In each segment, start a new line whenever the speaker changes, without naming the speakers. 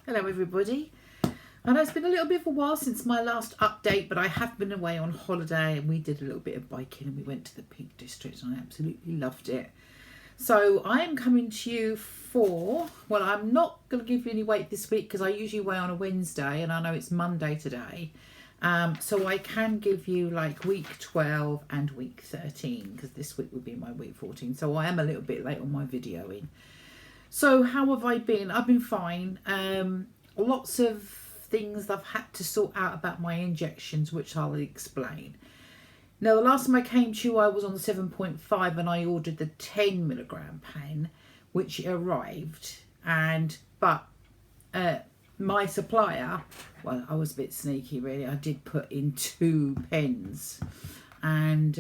Hello everybody. I know it's been a little bit of a while since my last update, but I have been away on holiday and we did a little bit of biking and we went to the Peak District and I absolutely loved it. So I am coming to you for, well, I'm not going to give you any weight this week because I usually weigh on a Wednesday and I know it's Monday today. So I can give you like week 12 and week 13 because this week would be my week 14. So I am a little bit late on my videoing. So how have I been? I've been fine. Lots of things I've had to sort out about my injections, which I'll explain. Now, the last time I came to you, I was on the 7.5 and I ordered the 10 milligram pen, which arrived. But my supplier, well, I was a bit sneaky really. I did put in 2 pens and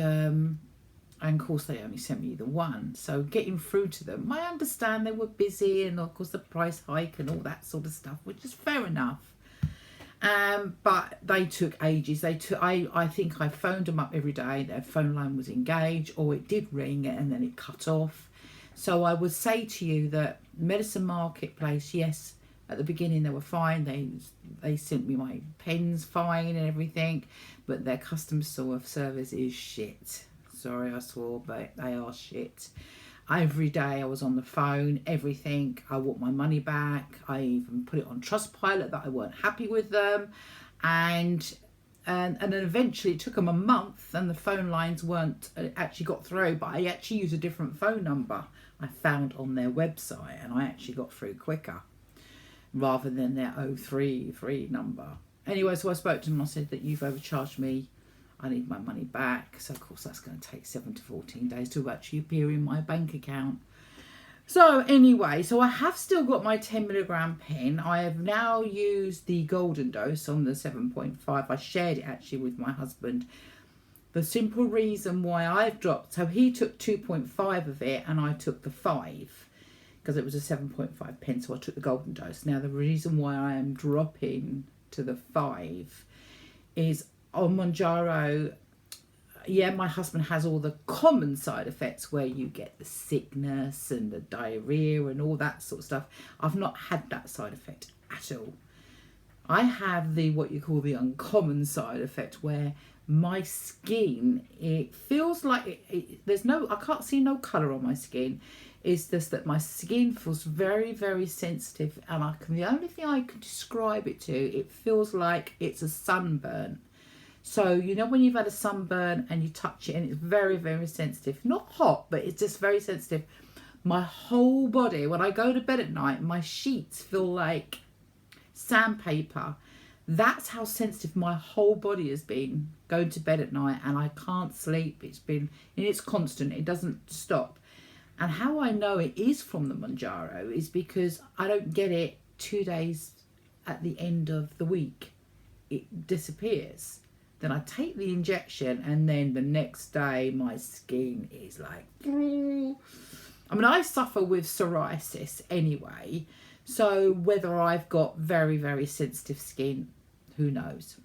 of course they only sent me the one. So getting through to them, I understand they were busy and of course the price hike and all that sort of stuff, which is fair enough. But they took ages. I think I phoned them up every day. Their phone line was engaged or it did ring and then it cut off. So I would say to you that Medicine Marketplace, yes, at the beginning they were fine. They sent me my pens fine and everything, but their customer service is shit. Sorry I swore, but they are shit. Every day I was on the phone, everything. I want my money back. I even put it on Trustpilot that I weren't happy with them. And then eventually it took them a month and the phone lines weren't actually got through, but I actually used a different phone number I found on their website and I actually got through quicker rather than their 033 number. Anyway, so I spoke to them and I said that you've overcharged me. I need my money back. So of course that's going to take 7 to 14 days to actually appear in my bank account. So anyway, so I have still got my 10 milligram pen. I have now used the golden dose on the 7.5. I shared it actually with my husband. The simple reason why I've dropped, so he took 2.5 of it and I took the 5 because it was a 7.5 pen. So I took the golden dose. Now the reason why I am dropping to the 5 is on Mounjaro, yeah, my husband has all the common side effects where you get the sickness and the diarrhea and all that sort of stuff. I've not had that side effect at all. I have the what you call the uncommon side effect where my skin, it feels like I can't see no colour on my skin. It's just that my skin feels very, very sensitive and the only thing I can describe it to, it feels like it's a sunburn. So, you know when you've had a sunburn and you touch it and it's very, very sensitive. Not hot, but it's just very sensitive. My whole body, when I go to bed at night, my sheets feel like sandpaper. That's how sensitive my whole body has been going to bed at night and I can't sleep. It's constant. It doesn't stop. And how I know it is from the Mounjaro is because I don't get it 2 days at the end of the week. It disappears. Then I take the injection and then the next day my skin is like, I mean, I suffer with psoriasis anyway. So whether I've got very, very sensitive skin, who knows?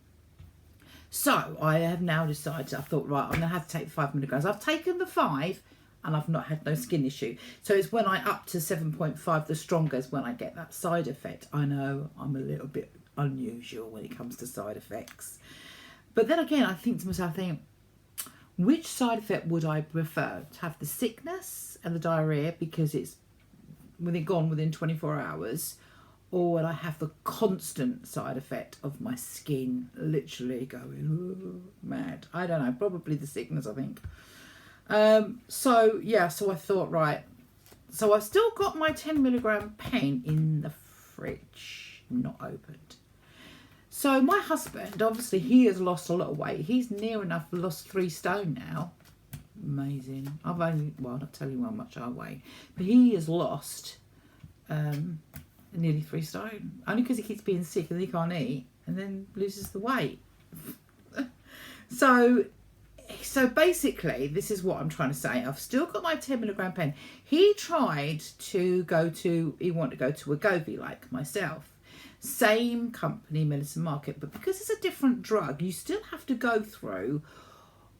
So I have now decided, I thought, right, I'm going to have to take 5 milligrams. I've taken the 5 and I've not had no skin issue. So it's when I up to 7.5, the stronger is when I get that side effect. I know I'm a little bit unusual when it comes to side effects. But then again, I think to myself, which side effect would I prefer? To have the sickness and the diarrhea because it's gone within 24 hours? Or would I have the constant side effect of my skin literally going mad? I don't know, probably the sickness, I think. So I thought, right. So I've still got my 10 milligram pen in the fridge, not opened. So my husband, obviously, he has lost a lot of weight. He's near enough lost 3 stone now. Amazing. I'll not tell you how much I weigh. But he has lost nearly 3 stone. Only because he keeps being sick and he can't eat and then loses the weight. So basically, this is what I'm trying to say. I've still got my 10 milligram pen. He wanted to go to Wegovy like myself. Same company, Medicine Market, but because it's a different drug, you still have to go through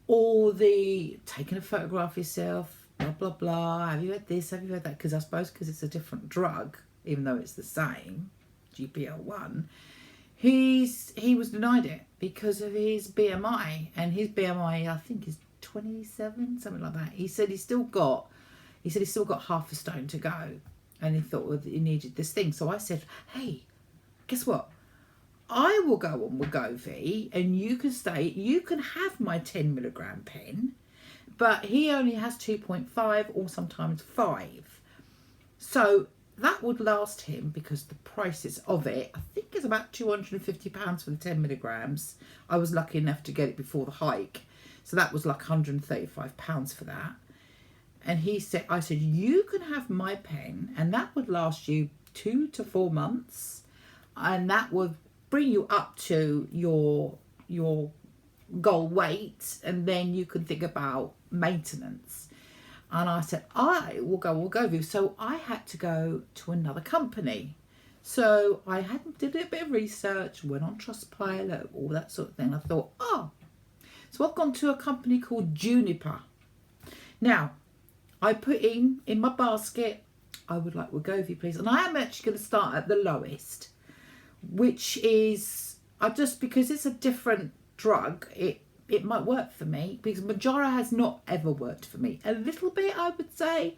all the taking a photograph yourself, blah, blah, blah. Have you had this? Have you had that? Because I suppose because it's a different drug, even though it's the same. GPL1, he was denied it because of his BMI, and his BMI I think is 27, something like that. He said he's still got half a stone to go, and he thought, well, he needed this thing. So I said, hey, guess what? I will go on Wegovy, and you can have my 10 milligram pen, but he only has 2.5 or sometimes 5. So that would last him, because the prices of it, I think it's about £250 for the 10 milligrams. I was lucky enough to get it before the hike. So that was like £135 for that. And I said, you can have my pen, and that would last you 2 to 4 months. And that would bring you up to your goal weight. And then you can think about maintenance. And I said, I will go Wegovy. So I had to go to another company. So I did a bit of research, went on Trustpilot, all that sort of thing. I thought, so I've gone to a company called Juniper. Now, I put in my basket, I would like Wegovy, please. And I am actually going to start at the lowest, which is, just because it's a different drug, it might work for me, because Mounjaro has not ever worked for me. A little bit, I would say.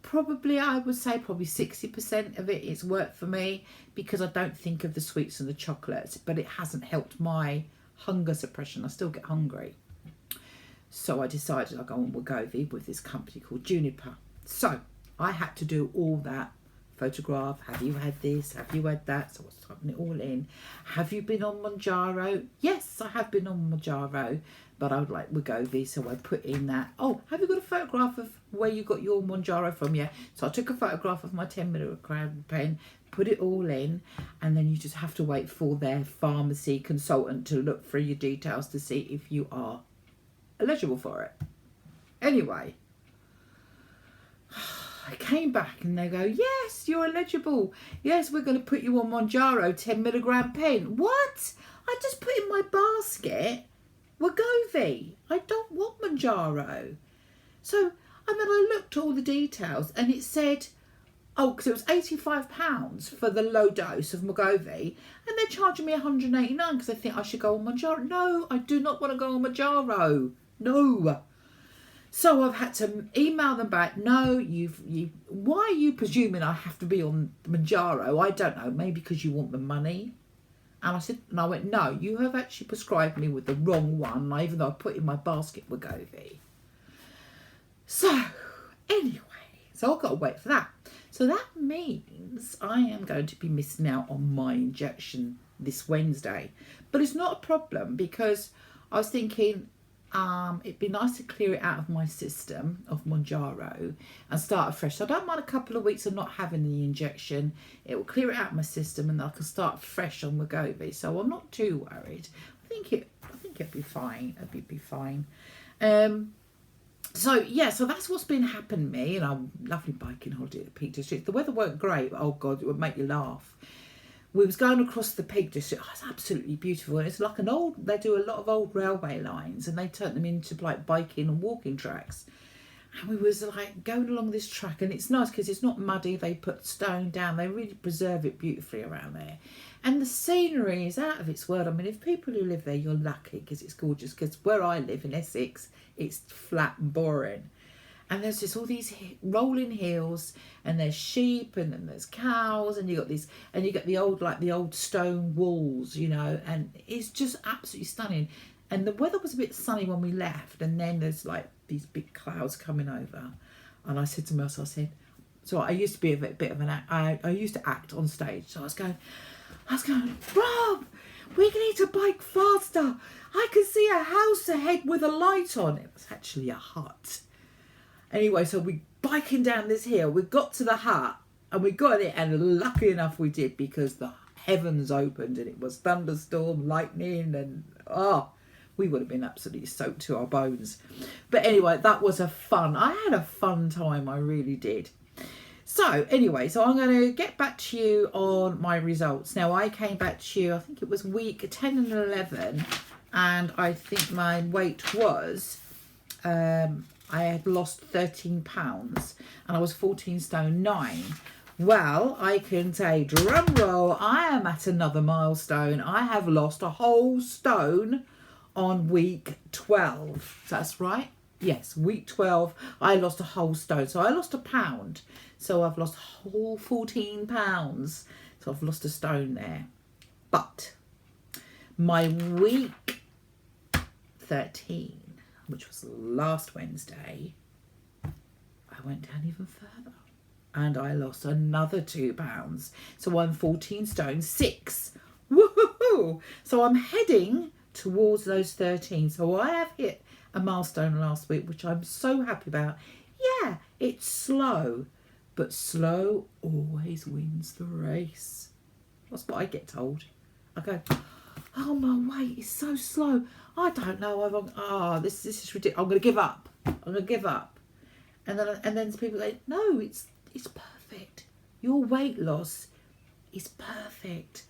Probably 60% of it is worked for me, because I don't think of the sweets and the chocolates, but it hasn't helped my hunger suppression. I still get hungry. So I decided I'd go on Wegovy with this company called Juniper. So I had to do all that. Photograph, have you had this, have you had that? So I was typing it all in. Have you been on Mounjaro? Yes, I have been on Mounjaro, but I would like Wegovy, so I put in that. Oh, have you got a photograph of where you got your Mounjaro from? Yeah. So I took a photograph of my 10 milligram pen, put it all in, and then you just have to wait for their pharmacy consultant to look through your details to see if you are eligible for it. Anyway, I came back and they go, yes, you're eligible. Yes, we're going to put you on Mounjaro 10 milligram pen. What? I just put in my basket Wegovy. I don't want Mounjaro. So, and then I looked at all the details, and it said, because it was £85 for the low dose of Wegovy, and they're charging me £189 because they think I should go on Mounjaro. No, I do not want to go on Mounjaro. No. So I've had to email them back. No, why are you presuming I have to be on Mounjaro? I don't know. Maybe because you want the money. And I went, no, you have actually prescribed me with the wrong one, even though I put in my basket Wegovy. So anyway, so I've got to wait for that. So that means I am going to be missing out on my injection this Wednesday. But it's not a problem, because I was thinking, it'd be nice to clear it out of my system of Mounjaro and start afresh. So I don't mind a couple of weeks of not having the injection. It will clear it out of my system, and I can start fresh on Wegovy. So I'm not too worried. I think it'd be fine. It'd be fine. So yeah, so that's what's been happening to me. You know, lovely biking holiday at the Peak District. The weather weren't great, but oh god, it would make you laugh. We was going across the Peak District. Oh, it's absolutely beautiful. And it's like they do a lot of old railway lines, and they turn them into like biking and walking tracks. And we was like going along this track, and it's nice because it's not muddy. They put stone down. They really preserve it beautifully around there. And the scenery is out of its world. I mean, if people who live there, you're lucky, because it's gorgeous. Because where I live in Essex, it's flat and boring. And there's just all these rolling hills, and there's sheep, and then there's cows, and you got the old stone walls, you know, and it's just absolutely stunning. And the weather was a bit sunny when we left, and then there's like these big clouds coming over. And I said to myself, so I used to be a bit of I used to act on stage. So I was going, Rob, we need to bike faster. I can see a house ahead with a light on. It was actually a hut. Anyway, so we biking down this hill. We got to the hut, and we got it, and lucky enough we did, because the heavens opened, and it was thunderstorm, lightning, and we would have been absolutely soaked to our bones. But anyway, that was I had a fun time. I really did. So anyway, so I'm going to get back to you on my results. Now, I came back to you, I think it was week 10 and 11, and I think my weight was, I had lost 13 pounds, and I was 14 stone 9. Well, I can say, drum roll, I am at another milestone. I have lost a whole stone on week 12. That's right. Yes, week 12, I lost a whole stone. So I lost a pound. So I've lost a whole 14 pounds. So I've lost a stone there. But my week 13, which was last Wednesday, I went down even further. And I lost another 2 pounds. So I'm 14 stone 6. Woohoo! So I'm heading towards those 13. So I have hit a milestone last week, which I'm so happy about. Yeah, it's slow, but slow always wins the race. That's what I get told. I go, oh, my weight is so slow. I don't know. This is ridiculous. I'm going to give up. And then people say, no, it's perfect. Your weight loss is perfect.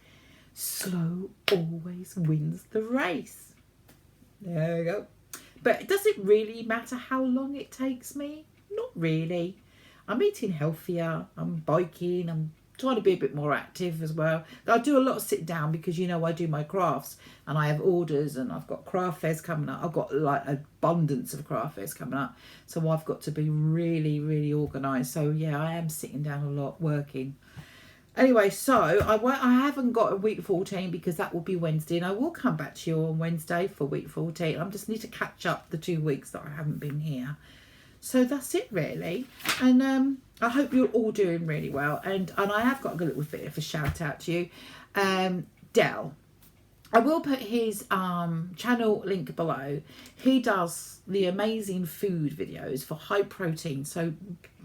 Slow always wins the race. There you go. But does it really matter how long it takes me? Not really. I'm eating healthier. I'm biking. I'm trying to be a bit more active as well. I do a lot of sit down because, I do my crafts and I have orders and I've got craft fairs coming up. I've got like abundance of craft fairs coming up. So I've got to be really, really organised. So yeah, I am sitting down a lot, working. Anyway, so I haven't got a week 14 because that will be Wednesday, and I will come back to you on Wednesday for week 14. I just need to catch up the 2 weeks that I haven't been here. So that's it really, and I hope you're all doing really well. And I have got a little bit of a shout out to you, Del. I will put his channel link below. He does the amazing food videos for high protein. So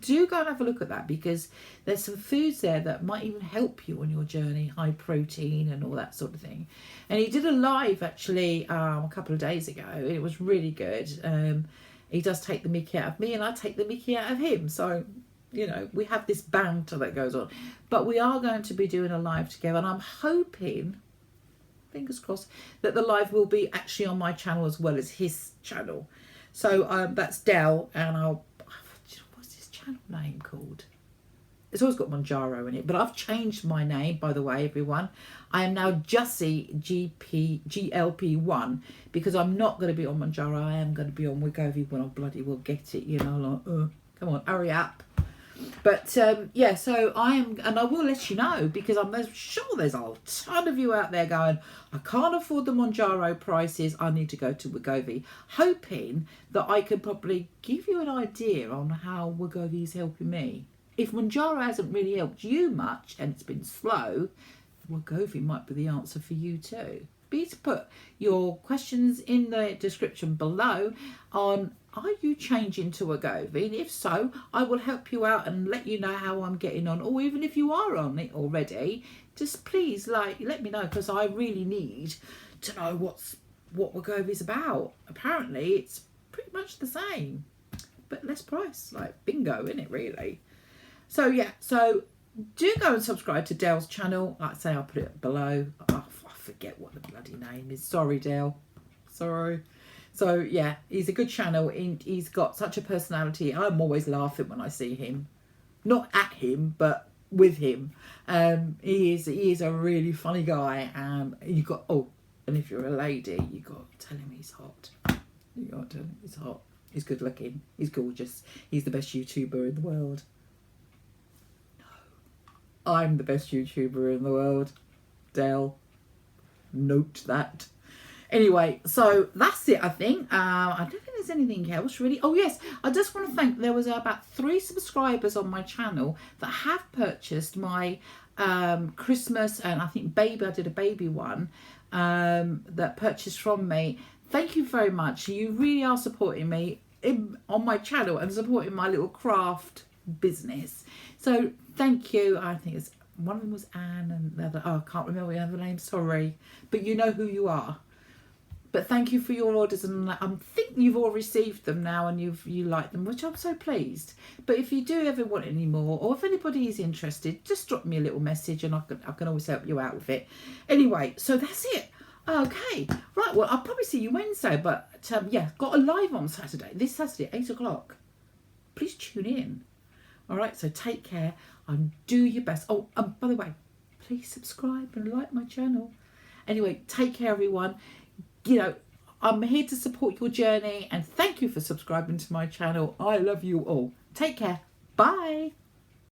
do go and have a look at that because there's some foods there that might even help you on your journey, high protein and all that sort of thing. And he did a live actually a couple of days ago. It was really good. He does take the mickey out of me and I take the mickey out of him. So, we have this banter that goes on. But we are going to be doing a live together and I'm hoping, fingers crossed, that the live will be actually on my channel as well as his channel. So that's Del, and what's his channel name called? It's always got Mounjaro in it, but I've changed my name, by the way, everyone. I am now Jussie GLP1 because I'm not going to be on Mounjaro. I am going to be on Wegovy when I bloody will get it, come on, hurry up. But yeah, so I am, and I will let you know because I'm sure there's a ton of you out there going, I can't afford the Mounjaro prices, I need to go to Wegovy, hoping that I could probably give you an idea on how Wegovy is helping me. If Mounjaro hasn't really helped you much and it's been slow, Wegovy might be the answer for you too. Please put your questions in the description below on, are you changing to Wegovy? And if so, I will help you out and let you know how I'm getting on. Or even if you are on it already, just please let me know because I really need to know what Wegovy's about. Apparently, it's pretty much the same, but less price. Like bingo, isn't it really? So yeah, so do go and subscribe to Del's channel. Like I say, I'll put it below. Oh, I forget what the bloody name is. Sorry, Del. Sorry. So yeah, he's a good channel. He's got such a personality. I'm always laughing when I see him. Not at him, but with him. He is a really funny guy. And if you're a lady, you got to tell him he's hot. You got to tell him he's hot. He's good looking. He's gorgeous. He's the best YouTuber in the world. No, I'm the best YouTuber in the world. Del, note that. Anyway, so that's it, I think. I don't think there's anything else, really. Oh, yes, I just want to thank, there was about 3 subscribers on my channel that have purchased my Christmas, and I think I did a baby one, that purchased from me. Thank you very much. You really are supporting me on my channel and supporting my little craft business. So thank you. I think one of them was Anne and the other, I can't remember the other name, sorry. But you know who you are. But thank you for your orders, and I think you've all received them now and you like them, which I'm so pleased. But if you do ever want any more, or if anybody is interested, just drop me a little message and I can always help you out with it. Anyway, so that's it. Okay, right, well, I'll probably see you Wednesday, but yeah, got a live on Saturday, this Saturday, 8 o'clock. Please tune in. All right, so take care and do your best. Oh, by the way, please subscribe and like my channel. Anyway, take care, everyone. You know, I'm here to support your journey, and thank you for subscribing to my channel. I love you all. Take care. Bye.